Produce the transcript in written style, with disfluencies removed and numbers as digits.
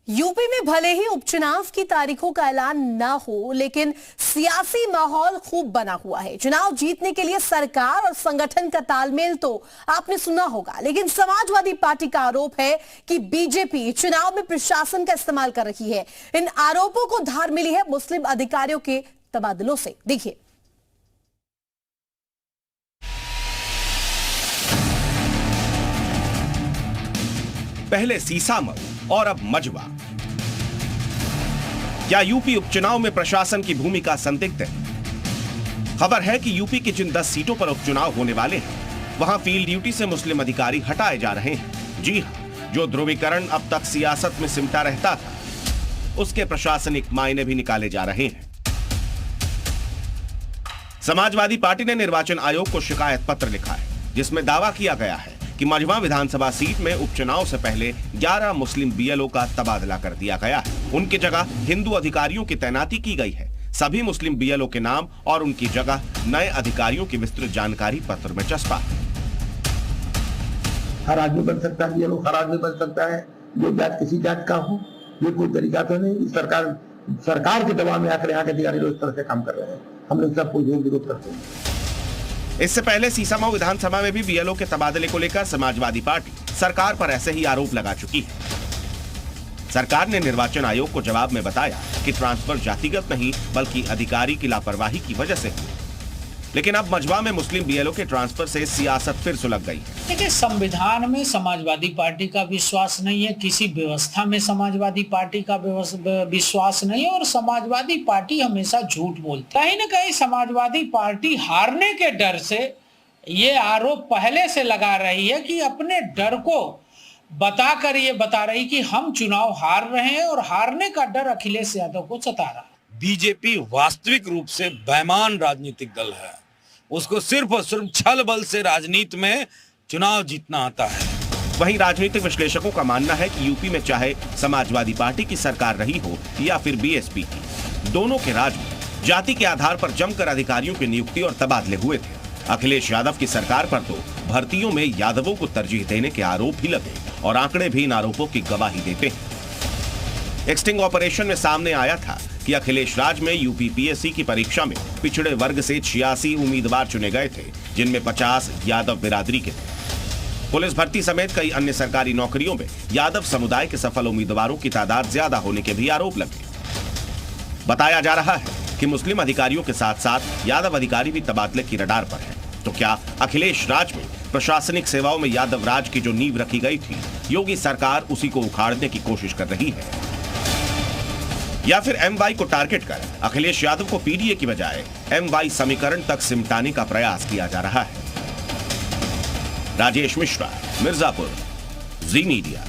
UP में भले ही उपचुनाव की तारीखों का ऐलान ना हो, लेकिन सियासी माहौल खूब बना हुआ है। चुनाव जीतने के लिए सरकार और संगठन का तालमेल तो आपने सुना होगा, लेकिन समाजवादी पार्टी का आरोप है कि बीजेपी चुनाव में प्रशासन का इस्तेमाल कर रही है। इन आरोपों को धार मिली है मुस्लिम अधिकारियों के तबादलों से। देखिए, पहले सीसामऊ और अब मजवा। क्या यूपी उपचुनाव में प्रशासन की भूमिका संदिग्ध है? खबर है कि यूपी की जिन 10 सीटों पर उपचुनाव होने वाले हैं, वहां फील्ड ड्यूटी से मुस्लिम अधिकारी हटाए जा रहे हैं। जी हां, जो ध्रुवीकरण अब तक सियासत में सिमटा रहता था, उसके प्रशासनिक मायने भी निकाले जा रहे हैं। समाजवादी पार्टी ने निर्वाचन आयोग को शिकायत पत्र लिखा है, जिसमें दावा किया गया है कि मझवा विधानसभा सीट में उपचुनाव से पहले 11 मुस्लिम बीएलओ का तबादला कर दिया गया है। उनकी जगह हिंदू अधिकारियों की तैनाती की गई है। सभी मुस्लिम बीएलओ के नाम और उनकी जगह नए अधिकारियों की विस्तृत जानकारी पत्र में चस्पा है। हर आदमी बन सकता है बीएलओ, हर आदमी बन सकता है, जो जात किसी जात का हो। ये कोई तरीका तो नहीं। सरकार के दबाव में आकर यहाँ के अधिकारी लोग इस तरह से काम कर रहे हैं। हम लोग सब कोई विरोध करते हैं। इससे पहले सीसामऊ विधानसभा में भी बीएलओ के तबादले को लेकर समाजवादी पार्टी सरकार पर ऐसे ही आरोप लगा चुकी है। सरकार ने निर्वाचन आयोग को जवाब में बताया कि ट्रांसफर जातिगत नहीं, बल्कि अधिकारी की लापरवाही की वजह से हुई। लेकिन अब मझवा में मुस्लिम बीएलओ के ट्रांसफर से सियासत फिर सुलग गई है। देखिए, संविधान में समाजवादी पार्टी का विश्वास नहीं है, किसी व्यवस्था में समाजवादी पार्टी का विश्वास नहीं है, और समाजवादी पार्टी हमेशा झूठ बोलती है। कहीं ना कहीं समाजवादी पार्टी हारने के डर से ये आरोप पहले से लगा रही है कि अपने डर को बताकर ये बता रही कि हम चुनाव हार रहे हैं, और हारने का डर अखिलेश यादव को सता रहा है। बीजेपी वास्तविक रूप से बेईमान राजनीतिक दल है। उसको सिर्फ और सिर्फ छल बल से राजनीति में चुनाव जीतना आता है। वहीं राजनीतिक विश्लेषकों का मानना है कि यूपी में चाहे समाजवादी पार्टी की सरकार रही हो या फिर बीएसपी की, दोनों के राज में जाति के आधार पर जमकर अधिकारियों की नियुक्ति और तबादले हुए थे। अखिलेश यादव की सरकार पर तो भर्तियों में यादवों को तरजीह देने के आरोप भी लगे, और आंकड़े भी इन आरोपों की गवाही देते हैं। एक स्टिंग ऑपरेशन में सामने आया था कि अखिलेश राज में यूपीपीएससी की परीक्षा में पिछड़े वर्ग से 86 उम्मीदवार चुने गए थे, जिनमें 50 यादव बिरादरी के थे। पुलिस भर्ती समेत कई अन्य सरकारी नौकरियों में यादव समुदाय के सफल उम्मीदवारों की तादाद ज्यादा होने के भी आरोप लगे। बताया जा रहा है कि मुस्लिम अधिकारियों के साथ साथ यादव अधिकारी भी तबादले की रडार पर हैं। तो क्या अखिलेश राज में प्रशासनिक सेवाओं में यादव राज की जो नींव रखी गई थी, योगी सरकार उसी को उखाड़ने की कोशिश कर रही है? या फिर एमवाई को टारगेट कर अखिलेश यादव को पीडीए की बजाय एमवाई समीकरण तक सिमटाने का प्रयास किया जा रहा है? राजेश मिश्रा, मिर्जापुर, जी मीडिया।